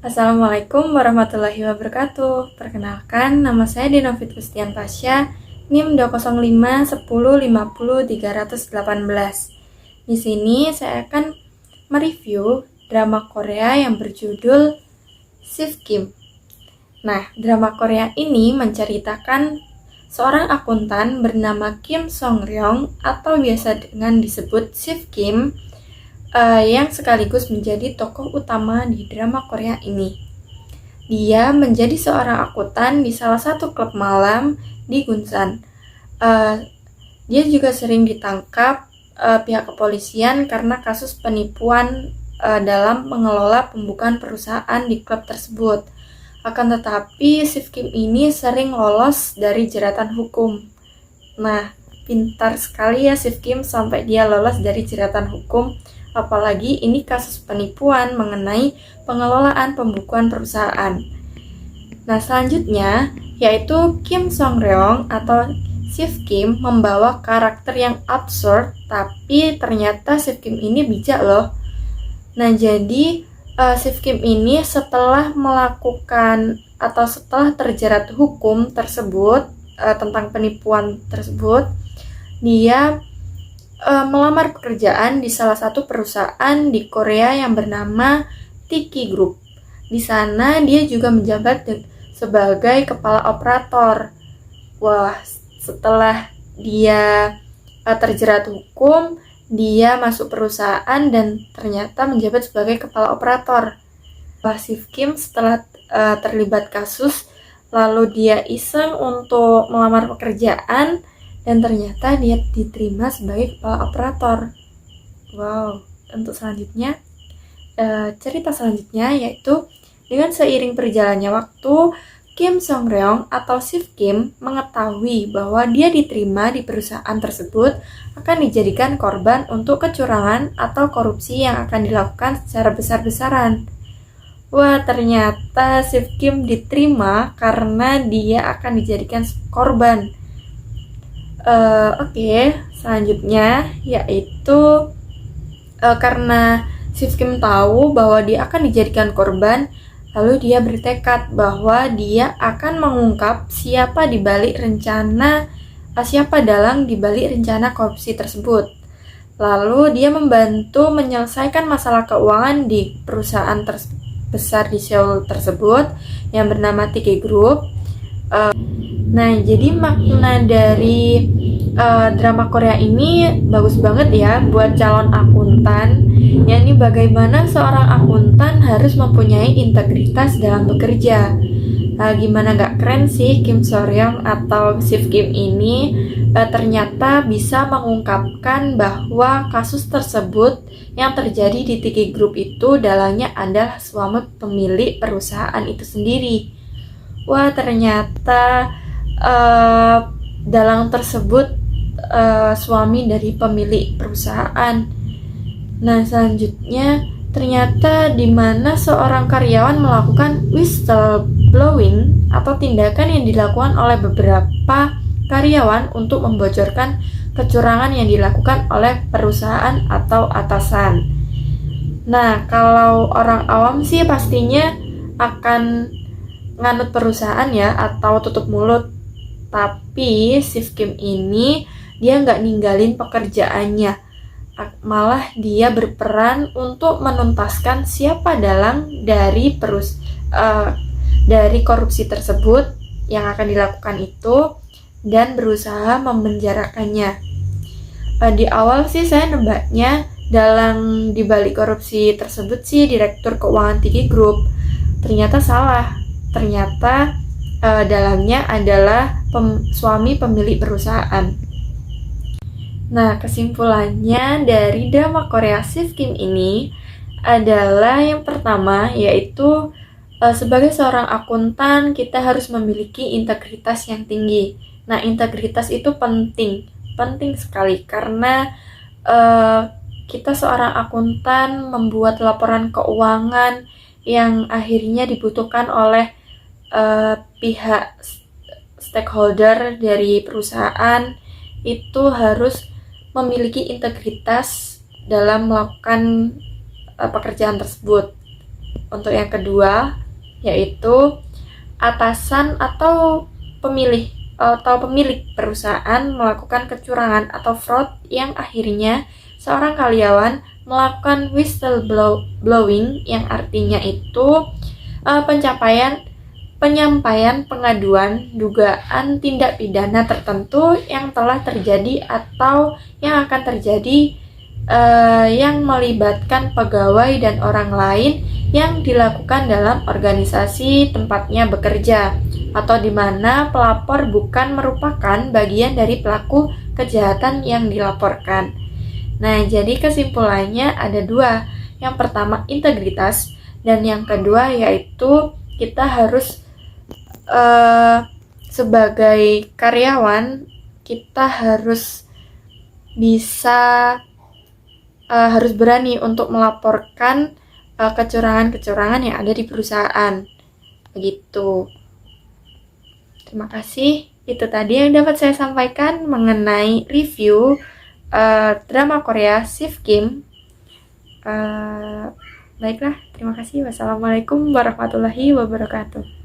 Assalamualaikum warahmatullahi wabarakatuh. Perkenalkan, nama saya Dinovit Gustian Pasha, NIM 20510500318. Di sini saya akan mereview drama Korea yang berjudul Sif Kim. Nah, drama Korea ini menceritakan seorang akuntan bernama Kim Song Ryong atau biasa dengan disebut Sif Kim yang sekaligus menjadi tokoh utama di drama Korea ini. Dia menjadi seorang akuntan di salah satu klub malam di Gunsan. Dia juga sering ditangkap pihak kepolisian karena kasus penipuan dalam mengelola pembukaan perusahaan di klub tersebut. Akan tetapi, Sif Kim ini sering lolos dari jeratan hukum. Nah, pintar sekali ya Sif Kim sampai dia lolos dari jeratan hukum. Apalagi ini kasus penipuan mengenai pengelolaan pembukuan perusahaan. Nah, selanjutnya yaitu Kim Song Ryong atau Sif Kim membawa karakter yang absurd, tapi ternyata Sif Kim ini bijak loh. Nah, jadi Sif Kim ini setelah melakukan atau setelah terjerat hukum tersebut tentang penipuan tersebut, dia melamar pekerjaan di salah satu perusahaan di Korea yang bernama Tiki Group. Di sana dia juga menjabat sebagai kepala operator. Wah, setelah dia terjerat hukum, dia masuk perusahaan dan ternyata menjabat sebagai kepala operator. Wah, Sif Kim setelah terlibat kasus, lalu dia iseng untuk melamar pekerjaan, dan ternyata dia diterima sebagai kepala operator. Wow, untuk selanjutnya, cerita selanjutnya yaitu dengan seiring berjalannya waktu, Kim Song Ryong atau Sif Kim mengetahui bahwa dia diterima di perusahaan tersebut akan dijadikan korban untuk kecurangan atau korupsi yang akan dilakukan secara besar-besaran. Wah, ternyata Sif Kim diterima karena dia akan dijadikan korban. Oke, selanjutnya yaitu karena Sif Kim tahu bahwa dia akan dijadikan korban, lalu dia bertekad bahwa dia akan mengungkap siapa dalang dibalik rencana korupsi tersebut. Lalu dia membantu menyelesaikan masalah keuangan di perusahaan besar di Seoul tersebut yang bernama Tiki Group. Nah, jadi makna dari drama Korea ini bagus banget ya buat calon akuntan, yakni bagaimana seorang akuntan harus mempunyai integritas dalam bekerja. Gimana gak keren sih Kim Song Ryong atau Sif Kim ini ternyata bisa mengungkapkan bahwa kasus tersebut yang terjadi di Tiki Group itu dalangnya adalah suami pemilik perusahaan itu sendiri. Wah, ternyata dalang tersebut suami dari pemilik perusahaan. Nah, selanjutnya ternyata di mana seorang karyawan melakukan whistleblowing atau tindakan yang dilakukan oleh beberapa karyawan untuk membocorkan kecurangan yang dilakukan oleh perusahaan atau atasan. Nah, kalau orang awam sih pastinya akan nganut perusahaan ya atau tutup mulut. Tapi Sif Kim ini dia nggak ninggalin pekerjaannya, malah dia berperan untuk menuntaskan siapa dalang dari korupsi tersebut yang akan dilakukan itu dan berusaha memenjarakannya. Di awal sih saya nebaknya dalang dibalik korupsi tersebut sih Direktur Keuangan Tiki Group. Ternyata salah. Ternyata dalangnya adalah suami pemilik perusahaan. Nah, kesimpulannya dari drama Korea Sif Kim ini adalah yang pertama yaitu sebagai seorang akuntan kita harus memiliki integritas yang tinggi. Nah, integritas itu penting sekali karena kita seorang akuntan membuat laporan keuangan yang akhirnya dibutuhkan oleh pihak stakeholder dari perusahaan itu harus memiliki integritas dalam melakukan pekerjaan tersebut. Untuk yang kedua, yaitu atasan atau pemilik perusahaan melakukan kecurangan atau fraud yang akhirnya seorang karyawan melakukan whistleblowing, yang artinya itu penyampaian pengaduan dugaan tindak pidana tertentu yang telah terjadi atau yang akan terjadi, yang melibatkan pegawai dan orang lain yang dilakukan dalam organisasi tempatnya bekerja, atau di mana pelapor bukan merupakan bagian dari pelaku kejahatan yang dilaporkan. Nah, jadi kesimpulannya ada dua. Yang pertama integritas, dan yang kedua yaitu kita harus sebagai karyawan, kita harus bisa harus berani untuk melaporkan kecurangan-kecurangan yang ada di perusahaan. Begitu. Terima kasih. Itu tadi yang dapat saya sampaikan mengenai review drama Korea Sif Kim. Baiklah, terima kasih. Wassalamualaikum warahmatullahi wabarakatuh.